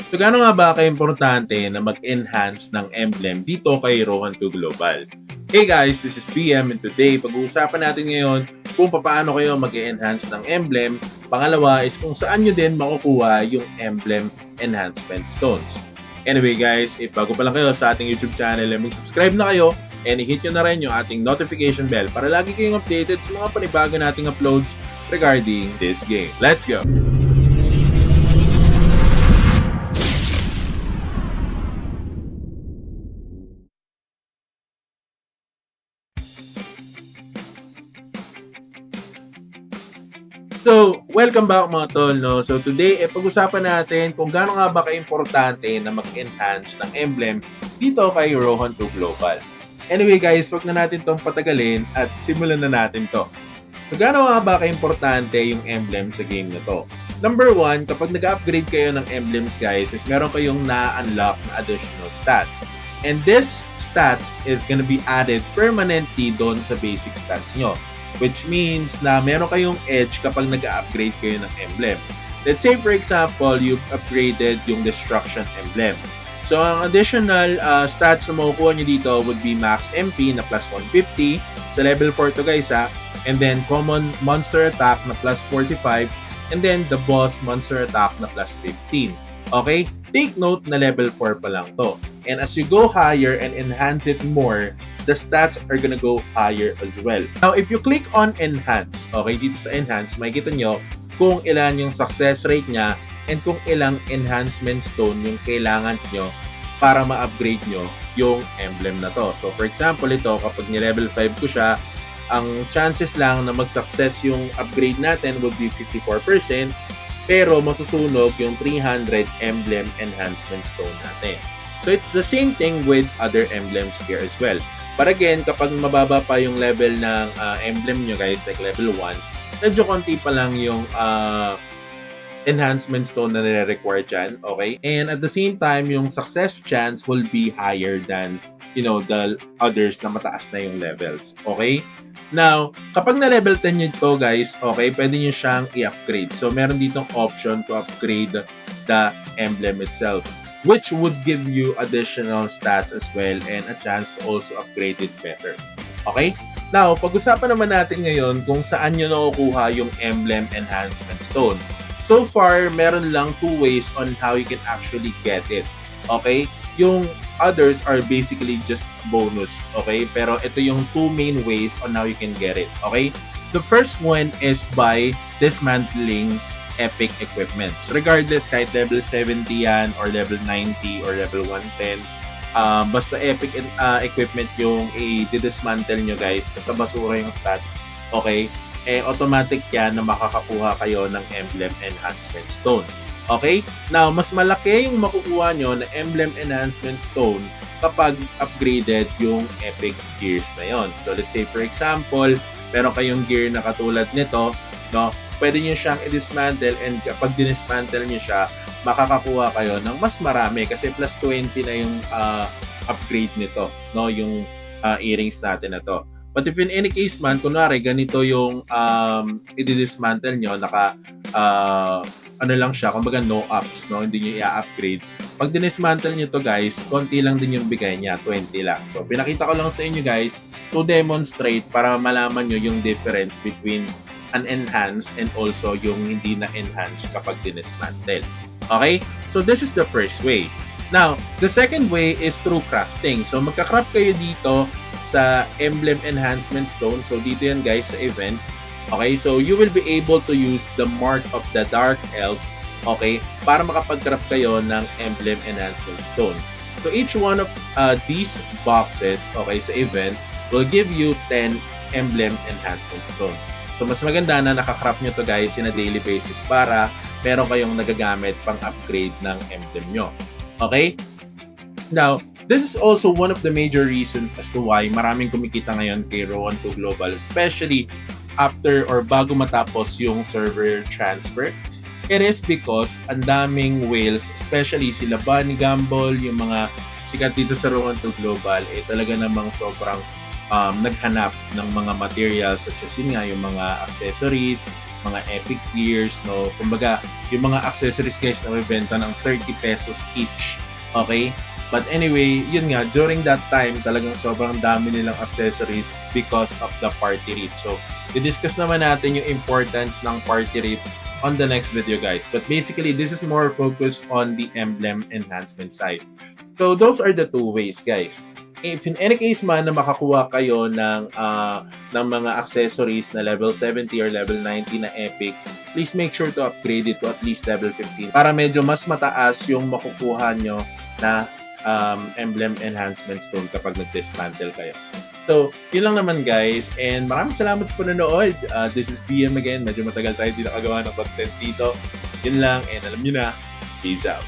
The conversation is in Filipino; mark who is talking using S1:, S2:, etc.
S1: So gaano nga ba ka-importante na mag-enhance ng emblem dito kay Rohan 2 Global? Hey guys, this is PM and today pag-uusapan natin ngayon kung paano kayo mag-enhance ng emblem. Pangalawa is kung saan nyo din makukuha yung emblem enhancement stones. Anyway guys, bago pa lang kayo sa ating YouTube channel, mag-subscribe na kayo and i-hit nyo na rin yung ating notification bell para lagi kayong updated sa mga panibago nating uploads regarding this game. Let's go! So, welcome back mga tol, no? So, today, pag-usapan natin kung gaano nga ba ka-importante na mag-enhance ng emblem dito kay Rohan 2 Global. Anyway guys, wag na natin tong patagalin at simulan na natin to. So, gaano nga ba ka-importante yung emblem sa game na to? Number 1, kapag nag-upgrade kayo ng emblems guys, is meron kayong na-unlock na additional stats. And this stats is gonna be added permanently doon sa basic stats nyo. Which means na meron kayong edge kapag nag-upgrade kayo ng emblem. Let's say for example, you've upgraded yung destruction emblem. So ang additional stats na makukuha nyo dito would be max MP na plus 150 sa level 4 to guys ha. And then common monster attack na plus 45 and then the boss monster attack na plus 15. Okay? Take note na level 4 pa lang to. And as you go higher and enhance it more, the stats are gonna go higher as well. Now, if you click on Enhance, okay, dito sa Enhance, makikita nyo kung ilan yung success rate niya and kung ilang enhancement stone yung kailangan nyo para ma-upgrade nyo yung emblem na to. So, for example, ito, kapag ni-level 5 ko siya, ang chances lang na mag-success yung upgrade natin would be 54%, pero masusunog yung 300 emblem enhancement stone natin. So, it's the same thing with other emblems here as well. But again, kapag mababa pa yung level ng emblem nyo guys, like level 1, medyo konti pa lang yung enhancement stone na nire-require dyan, okay? And at the same time, yung success chance will be higher than, you know, the others na mataas na yung levels, okay? Now, kapag na-level 10 nyo ito guys, okay, pwede nyo siyang i-upgrade. So, meron ditong option to upgrade the emblem itself, which would give you additional stats as well and a chance to also upgrade it better. Okay? Now, pag-usapan naman natin ngayon kung saan nyo nakukuha yung emblem enhancement stone. So far, meron lang 2 ways on how you can actually get it. Okay? Yung others are basically just bonus. Okay? Pero ito yung 2 main ways on how you can get it. Okay? The first one is by dismantling epic equipments. Regardless, kahit level 70 yan, or level 90, or level 110, basta epic equipment yung i-dismantle nyo guys, basta basura yung stats, okay? Eh, automatic yan na makakakuha kayo ng emblem enhancement stone. Okay? Now, mas malaki yung makukuha nyo na emblem enhancement stone kapag upgraded yung epic gears na yon. So, let's say for example, meron kayong gear na katulad nito, no? Pwede nyo siyang i-dismantle and kapag dinismantle nyo siya, makakakuha kayo ng mas marami kasi plus 20 na yung upgrade nito, no? Yung earrings natin na to. But if in any case man, kunwari ganito yung i-dismantle nyo, ano lang siya, kumbaga no ups, no? Hindi nyo i-upgrade. Pag dinismantle nyo to guys, konti lang din yung bigay niya, 20 lang. So, pinakita ko lang sa inyo guys to demonstrate para malaman nyo yung difference between an enhanced and also yung hindi na enhanced kapag dinismantle. Okay? So this is the first way. Now, the second way is through crafting. So magka-craft kayo dito sa emblem enhancement stone. So dito yan guys sa event. Okay? So you will be able to use the mark of the dark elf, okay, para makapag-craft kayo ng emblem enhancement stone. So each one of these boxes, okay, sa event will give you 10 emblem enhancement stone. So, mas maganda na nakakrap nyo to guys in a daily basis para meron kayong nagagamit pang upgrade ng emblem nyo. Okay? Now, this is also one of the major reasons as to why maraming kumikita ngayon kay Rohan 2 Global, especially after or bago matapos yung server transfer. It is because ang daming whales, especially sila Bunny Gamble, yung mga sikat dito sa Rohan 2 Global, talaga namang sobrang naghanap ng mga materials such as yun nga, yung mga accessories, mga epic gears, no? Kumbaga, yung mga accessories guys na mabibenta ng 30 pesos each. Okay? But anyway, yun nga, during that time, talagang sobrang dami nilang accessories because of the party rate. So, i-discuss naman natin yung importance ng party rate on the next video, guys. But basically, this is more focused on the emblem enhancement side. So, those are the two ways, guys. If in any case man na makakuha kayo ng mga accessories na level 70 or level 90 na epic, please make sure to upgrade it to at least level 15 para medyo mas mataas yung makukuha nyo na emblem enhancement stone kapag nag-dismantle kayo. So, yun lang naman guys. And maraming salamat sa panonood. This is BM again. Medyo matagal tayo hindi nakagawa ng content dito. Yun lang. And alam nyo na, peace out.